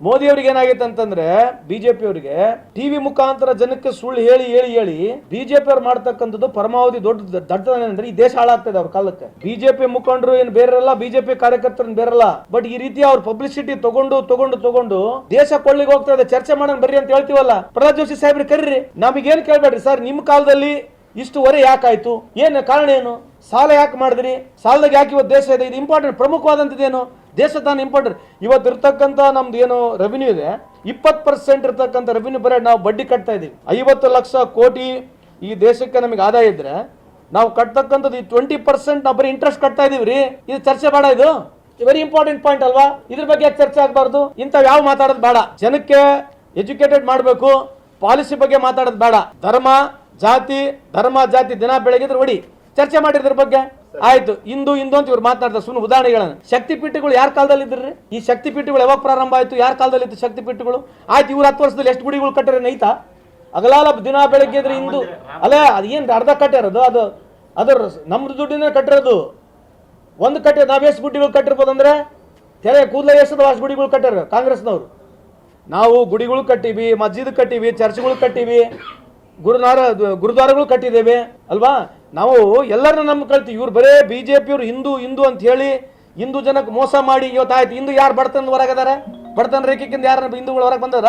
ಮೋದಿ ಅವರಿಗೆ ಏನಾಗೈತೆ ಅಂತಂದ್ರೆ ಬಿಜೆಪಿ ಅವರಿಗೆ ಟಿವಿ ಮುಖಾಂತರ ಜನಕ್ಕೆ ಸುಳ್ಳು ಹೇಳಿ ಹೇಳಿ ಹೇಳಿ ಬಿಜೆಪಿ ಅವ್ರು ಮಾಡ್ತಕ್ಕಂಥದ್ದು ಪರಮಾವಧಿ ದೊಡ್ಡ ದಡ್ಡತನ ಅಂದ್ರೆ ಈ ದೇಶ ಹಾಳಾಗ್ತದೆ ಅವ್ರ ಕಾಲಕ್ಕೆ. ಬಿಜೆಪಿ ಮುಖಂಡರು ಏನು ಬೇರೆಲ್ಲ, ಬಿಜೆಪಿ ಕಾರ್ಯಕರ್ತರು ಬೇರೆಲ್ಲ, ಬಟ್ ಈ ರೀತಿ ಅವ್ರ ಪಬ್ಲಿಸಿಟಿ ತಗೊಂಡು ದೇಶ ಕೊಳ್ಳಿಗೆ ಹೋಗ್ತಾ ಇದೆ. ಚರ್ಚೆ ಮಾಡೋಣ ಬರ್ರಿ ಅಂತ ಹೇಳ್ತೀವಲ್ಲ, ಪ್ರಹ್ಲಾದ್ ಜೋಶಿ ಸಾಹೇಬ್ರಿ ಕರೀರಿ. ನಮಗೇನ್ ಕೇಳ್ಬೇಡ್ರಿ ಸರ್, ನಿಮ್ಮ ಕಾಲದಲ್ಲಿ ಇಷ್ಟು ಹೊರೆ ಯಾಕಾಯ್ತು, ಏನು ಕಾರಣ, ಏನು ಸಾಲ ಯಾಕೆ ಮಾಡಿದ್ರಿ, ಸಾಲದಾಗ ಯಾಕೆ ಇವತ್ತು ದೇಶ ಇದೆ, ಇದು ಇಂಪಾರ್ಟೆಂಟ್, ಪ್ರಮುಖವಾದಂಥದ್ದೇನು ದೇಶ ತಾನು ಇಂಪಾರ್ಟೆಂಟ್. ಇವತ್ತು ಇರ್ತಕ್ಕಂಥ ನಮ್ದು ಏನು ರೆವಿನ್ಯೂ ಇದೆ 20% ಇರ್ತಕ್ಕಂಥ ರೆವಿನ್ಯೂ ಬರೀ ನಾವು ಬಡ್ಡಿ ಕಟ್ತಾ ಇದೀವಿ. 50 ಲಕ್ಷ ಕೋಟಿ ಈ ದೇಶಕ್ಕೆ ನಮಗೆ ಆದಾಯ ಇದ್ರೆ ನಾವು ಕಟ್ತಕ್ಕಂಥದ್ದು 20% ನಾವು ಬರೀ ಇಂಟ್ರೆಸ್ಟ್ ಕಟ್ತಾ ಇದೀವಿ ರೀ. ಇದು ಚರ್ಚೆ ಬೇಡ, ಇದು ವೆರಿ ಇಂಪಾರ್ಟೆಂಟ್ ಪಾಯಿಂಟ್ ಅಲ್ವಾ? ಇದ್ರ ಬಗ್ಗೆ ಚರ್ಚೆ ಆಗಬಾರ್ದು. ಇಂಥವ್ ಯಾವ ಮಾತಾಡೋದು ಬೇಡ. ಜನಕ್ಕೆ ಎಜುಕೇಟೆಡ್ ಮಾಡಬೇಕು, ಪಾಲಿಸಿ ಬಗ್ಗೆ ಮಾತಾಡೋದು ಬೇಡ. ಧರ್ಮ ಜಾತಿ ದಿನ ಬೆಳಗಿದ್ರೆ ಹೊಡಿ ಚರ್ಚೆ ಮಾಡಿದ್ರ ಬಗ್ಗೆ ಆಯ್ತು. ಇಂದು ಅಂತ ಇವ್ರು ಮಾತನಾಡ್ತಾರೆ ಸುಮ್ಮನೆ ಉದಾಹರಣೆಗಳನ್ನ. ಶಕ್ತಿ ಪೀಠಗಳು ಯಾರ ಕಾಲದಲ್ಲಿ ಇದ್ರಿ? ಈ ಶಕ್ತಿ ಪೀಠಗಳು ಯಾವಾಗ ಪ್ರಾರಂಭ ಆಯ್ತು, ಯಾರ ಕಾಲದಲ್ಲಿ ಇತ್ತು ಶಕ್ತಿ ಪೀಠಗಳು? ಆಯ್ತು, ಇವ್ರು 10 ವರ್ಷದಲ್ಲಿ ಎಷ್ಟು ಗುಡಿಗಳು ಕಟ್ಟರೆ ನೈತಾ? ಅಗಲಾಲ ದಿನ ಬೆಳಗ್ಗೆ ಇದ್ರೆ ಹಿಂದೂ ಅಲ್ಲೇ ಅದೇನ್ ಅರ್ಧ ಕಟ್ಟಿರೋದು, ಅದರ ನಮ್ದು ದುಡ್ಡಿನ ಕಟ್ಟಿರೋದು. ಒಂದು ಕಟ್ಟಿ ನಾವೆಷ್ಟು ಗುಡಿಗಳು ಕಟ್ಟಿರ್ಬೋದು ಅಂದ್ರೆ ತೆರೆ ಕೂದಲ ಎಷ್ಟದ ಅಷ್ಟು ಗುಡಿಗಳು ಕಟ್ಟಾರ ಕಾಂಗ್ರೆಸ್ನವರು. ನಾವು ಗುಡಿಗಳು ಕಟ್ಟಿವಿ, ಮಸ್ಜಿದ್ ಕಟ್ಟಿವಿ, ಚರ್ಚ್ಗಳು ಕಟ್ಟಿವಿ, ಗುರುದ್ವಾರಗಳು ಕಟ್ಟಿದ್ದೇವೆ ಅಲ್ವಾ? ನಾವು ಎಲ್ಲರನ್ನ ನಮ್ಮ ಕಲ್ತೀವಿ. ಇವ್ರು ಬರೇ ಬಿಜೆಪಿ ಅವರು ಹಿಂದೂ ಅಂತ ಹೇಳಿ ಹಿಂದೂ ಜನಕ್ಕೆ ಮೋಸ ಮಾಡಿ ಇವತ್ತಾಯ್ತು. ಹಿಂದೂ ಯಾರು ಬಡತನ ಹೊರಗದಾರೆ? ಬಡತನ ರೇಖೆಗಿಂದ ಯಾರು ಹಿಂದೂಗಳು ಹೊರಗೆ ಬಂದಾರ?